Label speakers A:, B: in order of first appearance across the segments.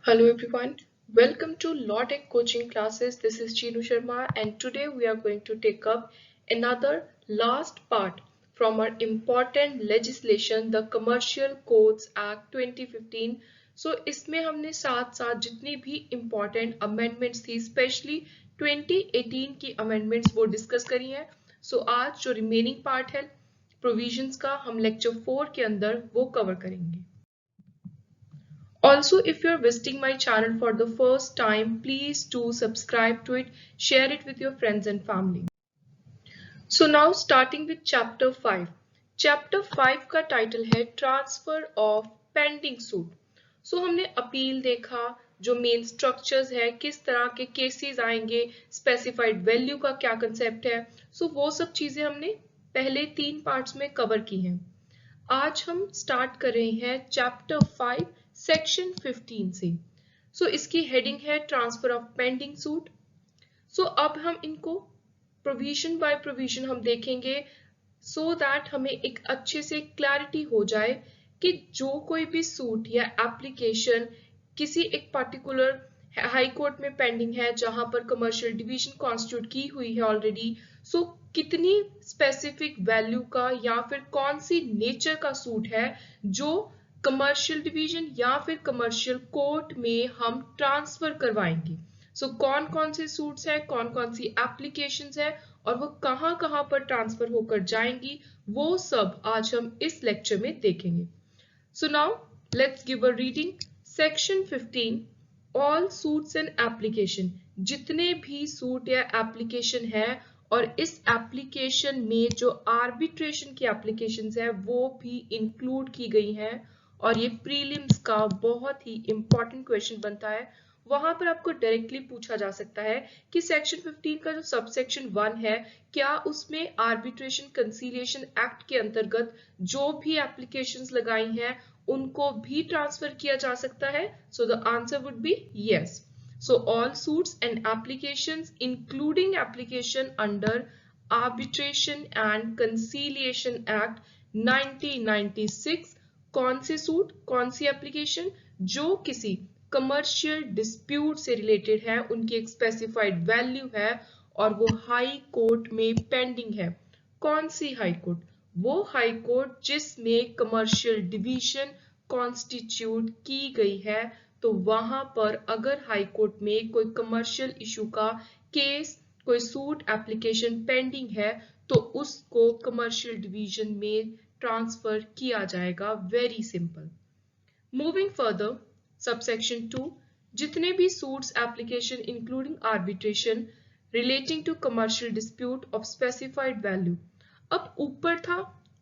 A: Hello everyone, welcome to Law Tech coaching classes. This is Chinu Sharma and today we are going to take up another last part from our important legislation, the Commercial Codes Act 2015. So इसमें हमने साथ साथ जितनी भी important amendments थी, especially 2018 की amendments वो discuss करी हैं. So आज जो remaining part है provisions का हम lecture 4 के अंदर वो cover करेंगे. Also, if you're visiting my channel for the first time, please do subscribe to it, share it with your friends and family. So now starting with chapter 5. Chapter 5 का title है Transfer of Pending Suit. So हमने appeal देखा, जो main structures है, किस तरह के cases आएंगे, स्पेसिफाइड वैल्यू का क्या कंसेप्ट है, सो वो सब चीजें हमने पहले 3 पार्ट्स में कवर की हैं. आज हम स्टार्ट कर रहे हैं चैप्टर 5 सेक्शन 15 से. सो इसकी हेडिंग है ट्रांसफर ऑफ पेंडिंग सूट. सो अब हम इनको प्रोविजन बाय प्रोविजन हम देखेंगे सो दैट हमें एक अच्छे से क्लैरिटी हो जाए कि जो कोई भी सूट या एप्लीकेशन किसी एक पर्टिकुलर हाई कोर्ट में पेंडिंग है जहां पर कमर्शियल डिवीजन कॉन्स्टिट्यूट की हुई है ऑलरेडी, सो कितनी स्पेसिफिक वैल्यू का या फिर कौन सी नेचर का सूट है जो कमर्शियल डिवीजन या फिर कमर्शियल कोर्ट में हम ट्रांसफर करवाएंगे. सो कौन कौन से सूट्स हैं, कौन कौन सी एप्लीकेशंस है और वो कहां कहां पर ट्रांसफर होकर जाएंगी, वो सब आज हम इस लेक्चर में देखेंगे. So now let's give a reading. Section 15 all suits and application. जितने भी सूट या एप्लीकेशन है और इस एप्लीकेशन में जो आर्बिट्रेशन की एप्लीकेशंस है वो भी इंक्लूड की गई हैं और ये प्रीलिम्स का बहुत ही इंपॉर्टेंट क्वेश्चन बनता है. वहां पर आपको डायरेक्टली पूछा जा सकता है कि सेक्शन 15 का जो सबसेक्शन 1 है, क्या उसमें आर्बिट्रेशन कंसीलिएशन एक्ट के अंतर्गत जो भी एप्लीकेशंस लगाई हैं उनको भी ट्रांसफर किया जा सकता है. So the answer would be yes. So all suits and applications including application under Arbitration and Conciliation Act 1996, कौन से सूट कौन सी एप्लीकेशन जो किसी कमर्शियल डिस्प्यूट से रिलेटेड है, उनकी एक स्पेसिफाइड वैल्यू है और वो हाई कोर्ट में पेंडिंग है. कौन सी हाई कोर्ट? वो हाई कोर्ट जिसमें कमर्शियल डिवीजन कॉन्स्टिट्यूट की गई है. तो वहां पर अगर हाई कोर्ट में कोई कमर्शियल इशू का केस, कोई सूट एप्लीकेशन पेंडिंग है तो उसको कमर्शियल डिवीजन में ट्रांसफर किया जाएगा. Very simple. Moving further, subsection 2 जितने भी suits application including arbitration relating to commercial dispute of specified value. अब ऊपर था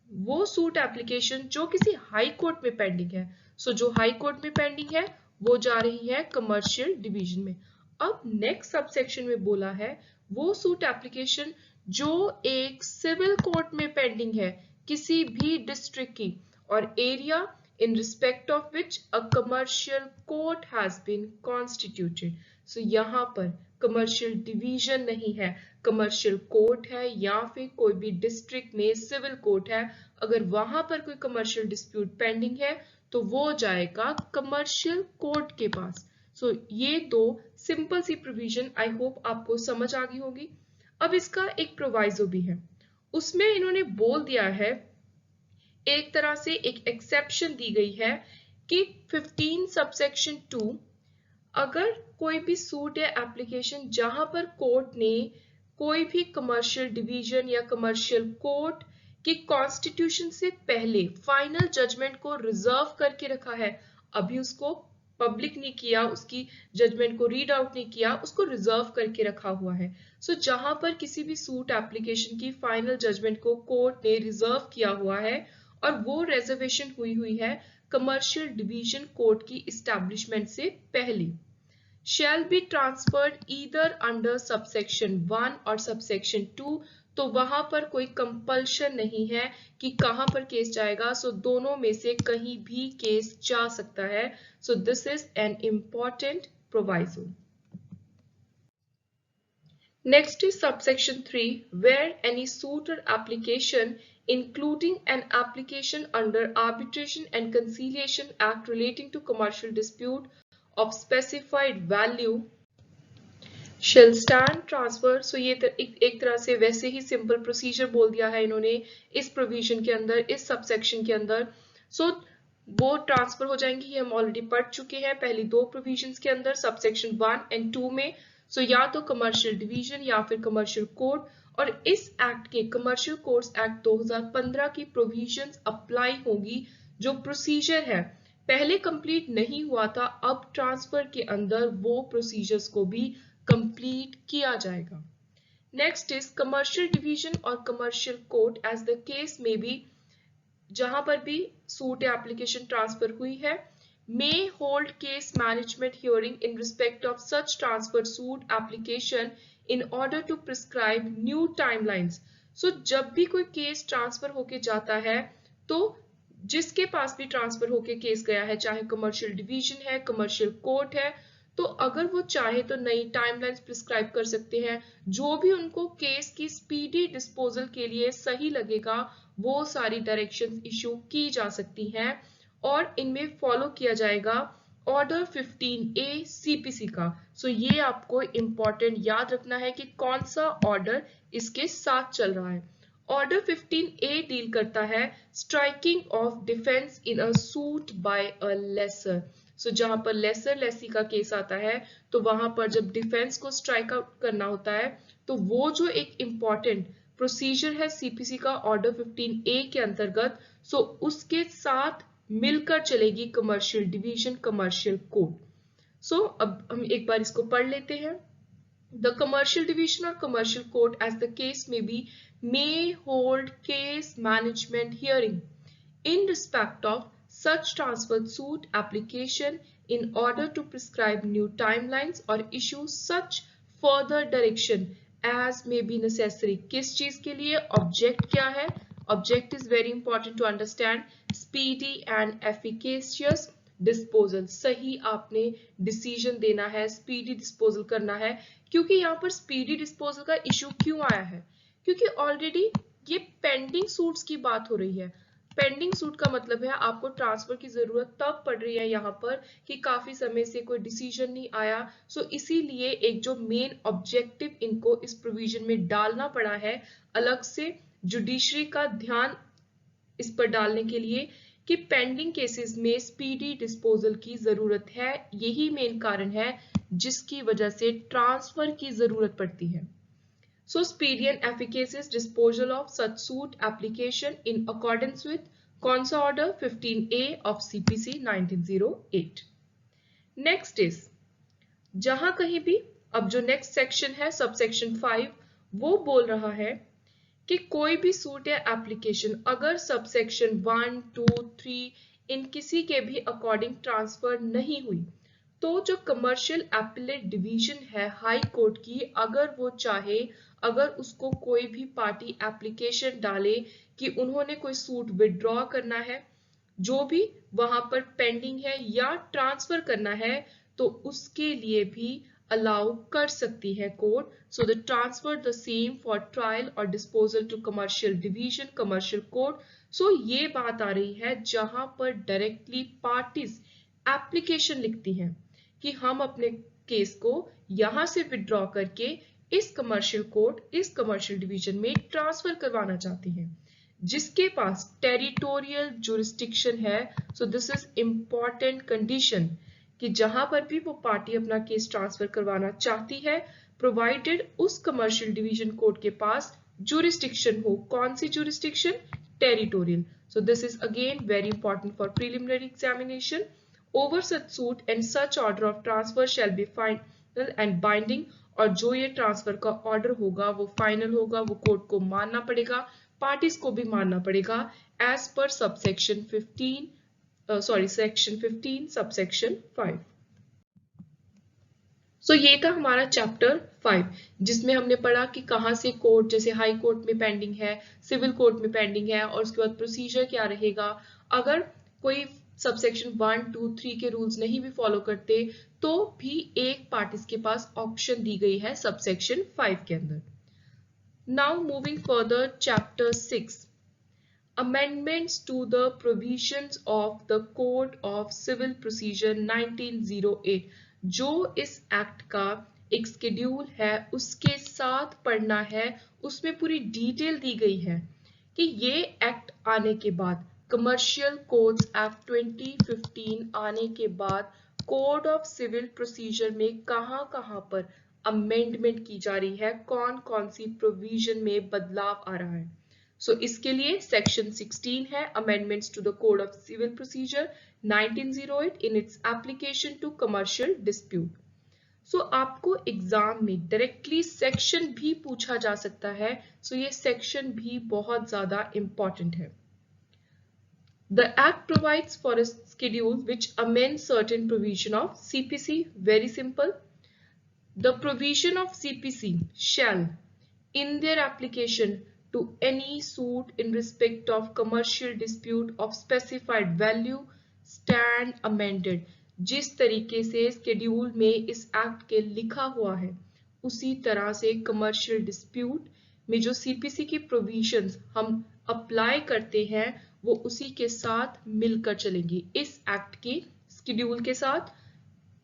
A: वो सूट एप्लीकेशन जो किसी हाई कोर्ट में पेंडिंग है. सो जो हाई कोर्ट में पेंडिंग है वो जा रही है कमर्शियल डिवीजन में. अब नेक्स्ट सबसेक्शन में बोला है वो सूट एप्लीकेशन जो एक सिविल कोर्ट में पेंडिंग है किसी भी डिस्ट्रिक्ट की और area in respect of which a commercial court has been constituted. So यहाँ पर commercial division नहीं है, commercial court है या फिर कोई भी district में civil court है. अगर वहां पर कोई commercial dispute pending है तो वो जाएगा commercial court के पास. So ये दो simple C provision I hope आपको समझ आ गई होगी. अब इसका एक proviso भी है, उसमें इन्होंने बोल दिया है, एक तरह से एक एक्सेप्शन दी गई है कि 15 सबसेक्शन 2 अगर कोई भी सूट या एप्लीकेशन जहां पर कोर्ट ने कोई भी कमर्शियल डिवीजन या कमर्शियल कोर्ट की कॉन्स्टिट्यूशन से पहले फाइनल जजमेंट को रिजर्व करके रखा है, अभी उसको पब्लिक नहीं किया, उसकी जजमेंट को रीड आउट नहीं किया, उसको रिजर्व करके रखा हुआ है. सो जहां पर किसी भी सूट एप्लीकेशन की फाइनल जजमेंट को कोर्ट ने रिजर्व किया हुआ है और वो रिजर्वेशन हुई है कमर्शियल डिवीजन कोर्ट की इस्टेब्लिशमेंट से पहले, shall be transferred either under subsection 1 और सबसेक्शन 2. तो वहां पर कोई कंपल्शन नहीं है कि कहां पर केस जाएगा. सो दोनों में से कहीं भी केस जा सकता है. सो this is an important proviso. Next is subsection 3 where any suit or application including an application under Arbitration and Conciliation Act relating to commercial dispute of specified value shall stand transfer। सो ये एक तरह से वैसे ही simple procedure बोल दिया है इन्होंने इस प्रोविजन के अंदर, इस सबसेक्शन के अंदर। सो वो ट्रांसफर हो जाएंगी, ये हम ऑलरेडी पढ़ चुके हैं पहली दो प्रोविजंस के अंदर, सबसेक्शन 1 एंड 2 में। सो या तो कमर्शियल डिवीजन या फिर कमर्शियल कोड, और इस एक्ट के कमर्शियल कोड्स एक्ट 2015 की प्रोविजंस अप्लाई होगी। जो प्रोसीजर है पहले कंप्लीट नहीं हुआ था, अब ट्रांसफर के अंदर वो प्रोसीजर्स को भी कंप्लीट किया जाएगा। नेक्स्ट इज कमर्शियल डिवीजन और commercial court as the case में भी, जहां पर भी सूट या एप्लीकेशन ट्रांसफर हुई है, may hold case management hearing in respect of such transfer suit application in order to prescribe new timelines. So जब भी कोई केस ट्रांसफर होके जाता है, तो जिसके पास भी ट्रांसफर होके केस गया है, चाहे कमर्शियल डिवीजन है, कमर्शियल कोर्ट है, तो अगर वो चाहे तो नई टाइमलाइंस प्रिस्क्राइब कर सकते हैं। जो भी उनको केस की स्पीडी डिस्पोजल के लिए सही लगेगा, वो सारी डायरेक्शंस इशू की जा सकती हैं, और इनमें फॉलो किया जाएगा ऑर्डर 15A CPC का। सो ये आपको इंपॉर्टेंट याद रखना है कि कौन सा ऑर्डर इसके साथ चल रहा है। ऑर्डर 15A डील करता है striking off defence in a suit by a lessor. So जहां पर लेसर लेसी का केस आता है, तो वहां पर जब डिफेंस को स्ट्राइक आउट करना होता है, तो वो जो एक इंपॉर्टेंट प्रोसीजर है सीपीसी का ऑर्डर 15A के अंतर्गत, सो उसके साथ मिलकर चलेगी कमर्शियल डिवीजन, कमर्शियल कोड। सो अब हम एक बार इसको पढ़ लेते हैं। The commercial division or commercial court, as the case may be, may hold case management hearing in respect of such transferred suit application in order to prescribe new timelines or issue such further direction as may be necessary। किस चीज के लिए? Object क्या है? Object is very important to understand, speedy and efficacious disposal. सही आपने decision देना है, स्पीडी डिस्पोजल करना है। क्योंकि यहाँ पर स्पीडी डिस्पोजल का इशू क्यों आया है? क्योंकि ऑलरेडी ये पेंडिंग सूट्स की बात हो रही है। पेंडिंग सूट का मतलब है आपको ट्रांसफर की जरूरत तब पड़ रही है यहाँ पर कि काफी समय से कोई डिसीजन नहीं आया। सो इसीलिए एक जो मेन ऑब्जेक्टिव इनको इस प्रोविजन में डालना पड़ा है, अलग से जुडिशरी का ध्यान इस पर डालने के लिए कि पेंडिंग केसेस में स्पीडी डिस्पोजल की जरूरत है। यही मेन कारण है जिसकी वजह से ट्रांसफर की जरूरत पड़ती है। So speedy and efficacious disposal of such suit application in accordance with कौन सा ऑर्डर? 15A ऑफ CPC 1908। नेक्स्ट इज, जहां कहीं भी अब जो नेक्स्ट सेक्शन है सबसेक्शन 5, वो बोल रहा है कि कोई भी सूट या एप्लीकेशन अगर सबसेक्शन 1, 2, 3 इन किसी के भी अकॉर्डिंग ट्रांसफर नहीं हुई, तो जो कमर्शियल एपीलेट डिवीजन है हाई कोर्ट की, अगर वो चाहे, अगर उसको कोई भी पार्टी एप्लीकेशन डाले कि उन्होंने कोई सूट विड्रॉ करना है, जो भी वहां पर पेंडिंग है या ट्रांसफर करना है, तो उसके लिए भी अलाउ कर सकती है court. So the transfer the same for trial और disposal to commercial division, commercial court. So ये बात आ रही है जहां पर डायरेक्टली पार्टीज एप्लीकेशन लिखती हैं कि हम अपने केस को यहां से विड्रॉ करके इस कमर्शियल कोर्ट, इस कमर्शियल डिवीजन में ट्रांसफर करवाना चाहती हैं, जिसके पास टेरिटोरियल जुरिस्डिक्शन है। सो दिस इज इंपॉर्टेंट कंडीशन कि जहां पर भी वो पार्टी अपना केस ट्रांसफर करवाना चाहती है, प्रोवाइडेड उस कमर्शियल डिवीजन कोर्ट के पास जुरिस्डिक्शन हो। कौन सी jurisdiction? Territorial. So this is again very important for preliminary examination. Over such suit and such order of transfer shall be final and binding. और जो ये ट्रांसफर का ऑर्डर होगा वो फाइनल होगा, वो कोर्ट को मानना पड़ेगा, पार्टीज को भी मानना पड़ेगा as per subsection 15 section 15 subsection 5। सो ये था हमारा चैप्टर 5, जिसमें हमने पढ़ा कि कहाँ से कोर्ट, जैसे हाई कोर्ट में पेंडिंग है, सिविल कोर्ट में पेंडिंग है, और उसके बाद प्रोसीजर क्या रहेगा अगर कोई सबसेक्शन 1, 2, 3 के रूल्स नहीं भी फॉलो करते, तो भी एक पार्टीज के पास ऑप्शन दी गई है सबसेक्शन 5 के अंदर। Now moving further, chapter 6, amendments to the provisions of the Code of Civil Procedure 1908 जो इस एक्ट का एक शेड्यूल है उसके साथ पढ़ना है। उसमें पूरी डिटेल दी गई है कि ये एक्ट आने के बाद, कमर्शियल कोड्स एक्ट 2015 आने के बाद कोड ऑफ सिविल प्रोसीजर में कहां पर अमेंडमेंट की जा रही है, कौन कौन सी प्रोविजन में बदलाव आ रहा है। इसके लिए सेक्शन 16 है amendments to the code of civil procedure 1908 in its application to commercial dispute. आपको एग्जाम में डायरेक्टली सेक्शन भी पूछा जा सकता है, ये सेक्शन भी बहुत ज्यादा इंपॉर्टेंट है। The Act provides for a schedule which amends certain provision of CPC. Very simple. The provision of CPC shall, in their application to any suit in respect of commercial dispute of specified value, stand amended. जिस तरीके से schedule में इस act के लिखा हुआ है उसी तरह से कमर्शियल डिस्प्यूट में जो सीपीसी की प्रोविजंस हम अप्लाई करते हैं वो उसी के साथ मिलकर चलेंगी इस एक्ट के स्केड्यूल के साथ।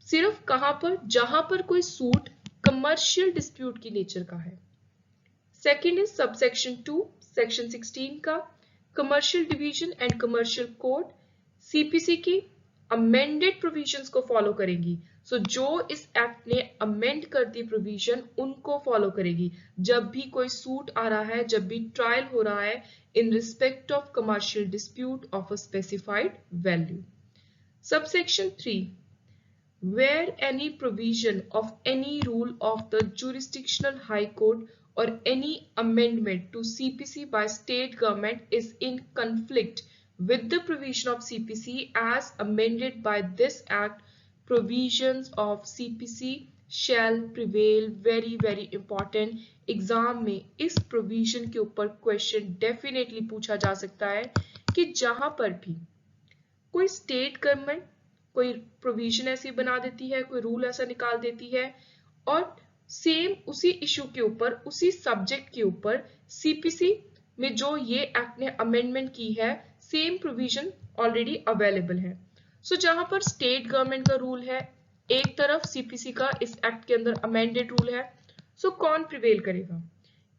A: सिर्फ कहां पर, जहां पर कोई सूट कमर्शियल डिस्प्यूट की नेचर का है। सेकेंड इज सबसेक्शन 2 सेक्शन 16 का commercial division and commercial code CPC की अमेंडेड प्रोविजंस को फॉलो करेंगी। जो इस एक्ट ने अमेंड कर दी प्रोविजन उनको फॉलो करेगी जब भी कोई सूट आ रहा है, जब भी ट्रायल हो रहा है इन respect of commercial dispute of a specified value. Subsection 3 where any provision of any rule of the jurisdictional high court or any amendment to CPC by state government is in conflict with the provision of CPC as amended by this act, provisions of CPC shall prevail. very important, exam में इस provision के ऊपर question definitely पूछा जा सकता है कि जहां पर भी कोई स्टेट गवर्नमेंट कोई प्रोविजन ऐसी बना देती है, कोई रूल ऐसा निकाल देती है और सेम उसी इशू के ऊपर, उसी सब्जेक्ट के ऊपर सीपीसी में जो ये एक्ट ने अमेंडमेंट की है सेम प्रोविजन ऑलरेडी अवेलेबल है। जहां पर स्टेट गवर्नमेंट का रूल है एक तरफ, सीपीसी का इस एक्ट के अंदर अमेंडेड रूल है, कौन प्रिवेल करेगा,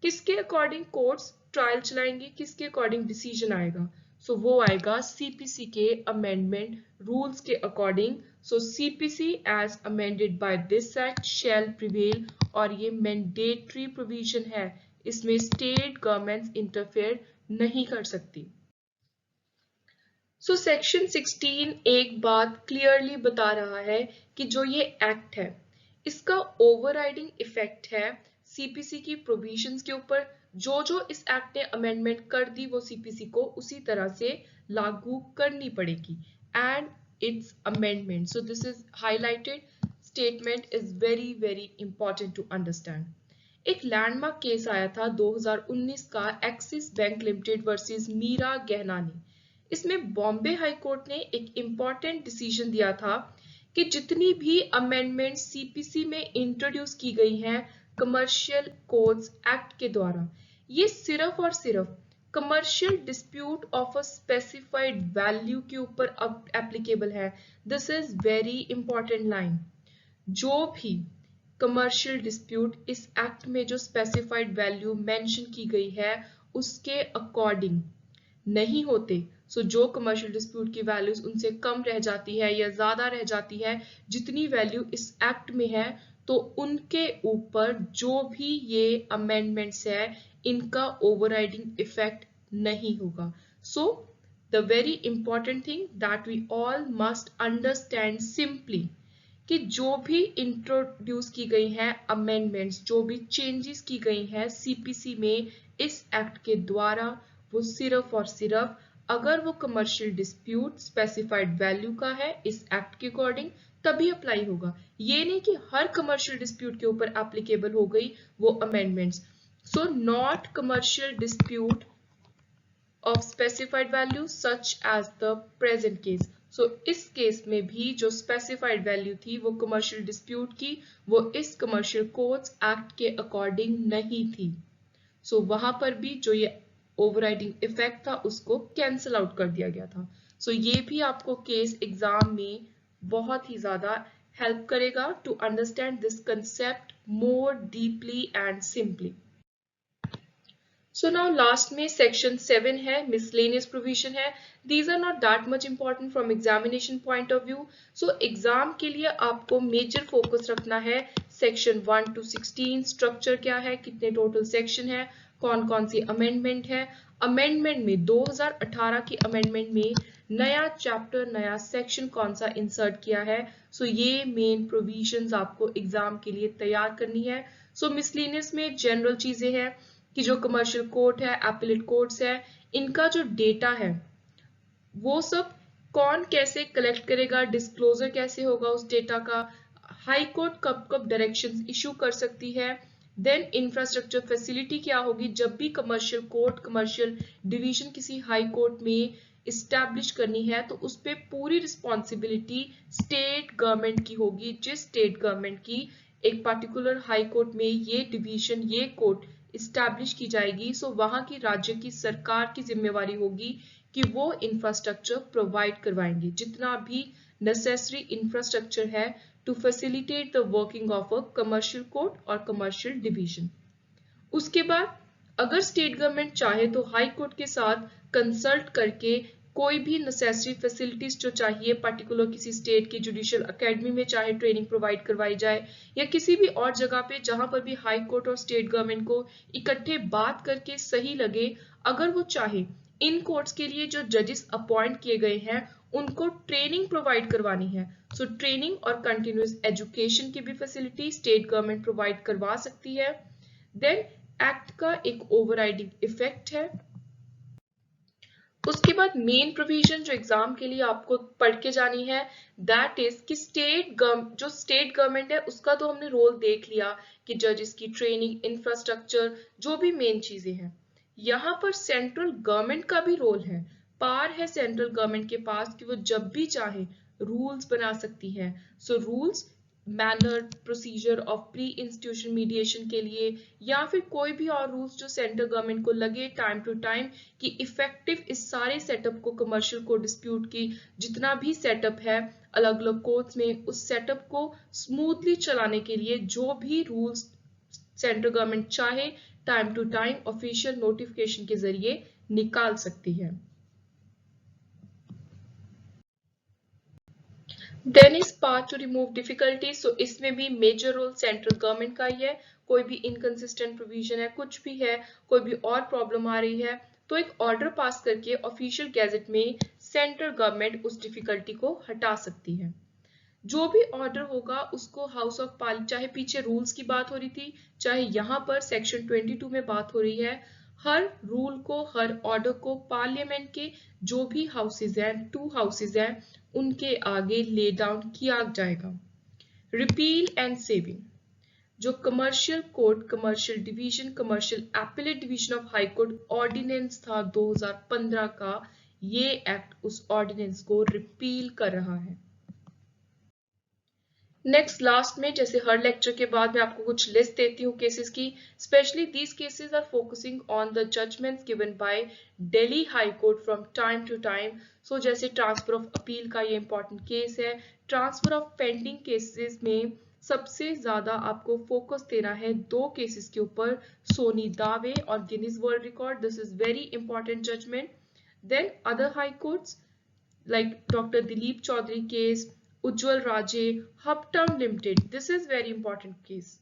A: किसके अकॉर्डिंग कोर्ट्स ट्रायल चलाएंगे, किसके अकॉर्डिंग डिसीजन आएगा, वो आएगा सीपीसी के अमेंडमेंट रूल्स के according. CPC as amended by this act shall prevail और ये मैंडेटरी प्रोविजन है, इसमें स्टेट गवर्नमेंट्स इंटरफेयर नहीं कर सकती। सेक्शन 16 एक बात क्लियरली बता रहा है कि जो ये एक्ट है इसका ओवरराइडिंग इफेक्ट है सीपीसी की प्रोविजंस के ऊपर। जो इस एक्ट ने अमेंडमेंट कर दी वो सीपीसी को उसी तरह से लागू करनी पड़ेगी and its amendment. This is highlighted statement is very important to understand. एक लैंडमार्क केस आया था 2019 का Axis Bank limited versus Meera Gahnani. इसमें बॉम्बे हाई कोर्ट ने एक इंपॉर्टेंट डिसीजन दिया था कि जितनी भी अमेंडमेंट सीपीसी में इंट्रोड्यूस की गई हैं कमर्शियल कोड्स एक्ट के द्वारा, ये सिर्फ और सिर्फ commercial dispute of a specified value के ऊपर एप्लीकेबल है। This is very important line. जो भी कमर्शियल डिस्प्यूट इस एक्ट में जो स्पेसिफाइड वैल्यू मेंशन की गई है उसके अकॉर्डिंग नहीं होते, जो कमर्शियल डिस्प्यूट की वैल्यूज उनसे कम रह जाती है या ज्यादा रह जाती है जितनी वैल्यू इस एक्ट में है, तो उनके ऊपर जो भी ये अमेंडमेंट्स है इनका ओवरराइडिंग इफेक्ट नहीं होगा। The very important thing that we all must understand simply कि जो भी इंट्रोड्यूस की गई है अमेंडमेंट्स, जो भी चेंजेस की गई हैं सीपीसी में इस एक्ट के द्वारा, वो सिर्फ और सिर्फ अगर वो कमर्शियल डिस्प्यूट स्पेसिफाइड वैल्यू का है इस एक्ट के अकॉर्डिंग तभी अप्लाई होगा। ये नहीं कि हर कमर्शियल डिस्प्यूट के ऊपर एप्लीकेबल हो गई वो amendments. Not commercial dispute of specified value such as the present case. इस केस में भी जो स्पेसिफाइड वैल्यू थी वो कमर्शियल डिस्प्यूट की, वो इस कमर्शियल कोड्स एक्ट के अकॉर्डिंग नहीं थी। वहां पर भी जो ये ओवरराइडिंग इफेक्ट था उसको कैंसिल आउट कर दिया गया था। सो ये भी आपको केस एग्जाम में बहुत ही ज्यादा हेल्प करेगा to understand this concept more deeply and simply. So now last में section 7 है miscellaneous provision है. These are not that much important from examination point of view. So exam के लिए आपको major focus रखना है section 1 to 16 structure क्या है, कितने total section है, कौन कौन सी amendment है. Amendment में 2018 की amendment में नया chapter नया section कौन सा insert किया है. So ये main provisions आपको exam के लिए तैयार करनी है. So miscellaneous में general चीजें हैं कि जो कमर्शियल कोर्ट है, एपिलेट कोर्ट्स है, इनका जो डेटा है वो सब कौन कैसे कलेक्ट करेगा, डिस्क्लोजर कैसे होगा उस डेटा का, हाई कोर्ट कब कब डायरेक्शंस इशू कर सकती है, देन इंफ्रास्ट्रक्चर फैसिलिटी क्या होगी जब भी कमर्शियल कोर्ट कमर्शियल डिवीजन किसी हाई कोर्ट में इस्टेब्लिश करनी है तो उस पर पूरी रिस्पॉन्सिबिलिटी स्टेट गवर्नमेंट की होगी। जिस स्टेट गवर्नमेंट की एक पर्टिकुलर हाई कोर्ट में ये डिवीजन ये कोर्ट इस्टेब्लिश की जाएगी, सो वहां की राज्य की सरकार की जिम्मेवारी होगी कि वो इंफ्रास्ट्रक्चर प्रोवाइड करवाएंगे, जितना भी नेसेसरी इंफ्रास्ट्रक्चर है to facilitate the working of a commercial court और कमर्शियल डिवीजन। उसके बाद अगर स्टेट गवर्नमेंट चाहे तो हाई कोर्ट के साथ कंसल्ट करके कोई भी नेसेसरी फैसिलिटीज जो चाहिए पर्टिकुलर किसी स्टेट की जुडिशियल एकेडमी में चाहे ट्रेनिंग प्रोवाइड करवाई जाए या किसी भी और जगह पे जहां पर भी हाई कोर्ट और स्टेट गवर्नमेंट को इकट्ठे बात करके सही लगे, अगर वो चाहे इन कोर्ट्स के लिए जो जजेस अपॉइंट किए गए हैं उनको ट्रेनिंग प्रोवाइड करवानी है, सो ट्रेनिंग और कंटिन्यूअस एजुकेशन की भी फैसिलिटी स्टेट गवर्नमेंट प्रोवाइड करवा सकती है। देन एक्ट का एक ओवरराइडिंग इफेक्ट है। उसके बाद मेन प्रोविजन जो एग्जाम के लिए आपको पढ़ के जानी है दैट इज कि जो स्टेट गवर्नमेंट है उसका तो हमने रोल देख लिया कि जजेस की ट्रेनिंग इंफ्रास्ट्रक्चर जो भी मेन चीजें हैं। यहाँ पर सेंट्रल गवर्नमेंट का भी रोल है, पावर है सेंट्रल गवर्नमेंट के पास कि वो जब भी चाहे रूल्स बना सकती है। So rules manner procedure of pre institution mediation के लिए या फिर कोई भी और रूल्स जो सेंट्रल गवर्नमेंट को लगे टाइम टू टाइम कि इफेक्टिव इस सारे सेटअप को कमर्शियल को डिस्प्यूट की जितना भी सेटअप है अलग अलग कोर्ट्स में उस सेटअप को स्मूथली चलाने के लिए जो भी रूल्स सेंट्रल गवर्नमेंट चाहे time to time official notification के जरिए निकाल सकती है। Then is part to remove difficulties, so इसमें भी मेजर रोल सेंट्रल गवर्नमेंट का ही है। कोई भी इनकंसिस्टेंट प्रोविजन है, कुछ भी है, कोई भी और प्रॉब्लम आ रही है तो एक ऑर्डर पास करके ऑफिशियल गैजेट में सेंट्रल गवर्नमेंट उस डिफिकल्टी को हटा सकती है। जो भी ऑर्डर होगा उसको हाउस ऑफ पार्लियामेंट, चाहे पीछे रूल्स की बात हो रही थी चाहे यहाँ पर सेक्शन 22 में बात हो रही है, हर रूल को हर ऑर्डर को पार्लियामेंट के जो भी हाउसेज हैं 2 हाउसेज हैं उनके आगे ले डाउन किया जाएगा। रिपील एंड सेविंग, जो commercial court commercial division commercial appellate division of high court ordinance था 2015 का, ये एक्ट उस ऑर्डिनेंस को रिपील कर रहा है। नेक्स्ट लास्ट में जैसे हर लेक्चर के बाद मैं आपको कुछ लिस्ट देती हूँ केसेस की, specially these cases are focusing on the judgments given by Delhi high court from time to time. So जैसे ट्रांसफर ऑफ अपील का ये इंपॉर्टेंट केस है। ट्रांसफर ऑफ पेंडिंग केसेस में सबसे ज्यादा आपको फोकस देना है 2 केसेस के ऊपर, सोनी दावे और Guinness world record, this is very important judgment. Then other high courts like Dr. Dilip Chaudhary case, Ujjwal Raje, Hubtown Limited. This is very important case.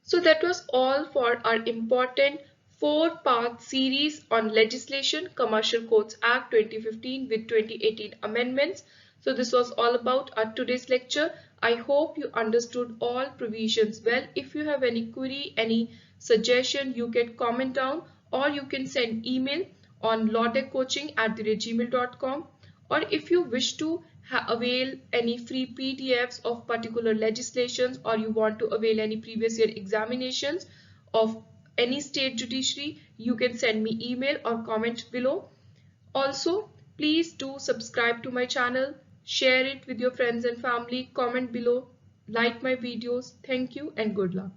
A: So that was all for our important 4-part series on legislation, Commercial Courts Act 2015 with 2018 amendments. So this was all about our today's lecture. I hope you understood all provisions well. If you have any query, any suggestion, you can comment down or you can send email on lawdeckcoaching@gmail.com. Or if you wish to avail any free PDFs of particular legislations or you want to avail any previous year examinations of any state judiciary, you can send me email or comment below. Also, please do subscribe to my channel, share it with your friends and family, comment below, like my videos. Thank you and good luck.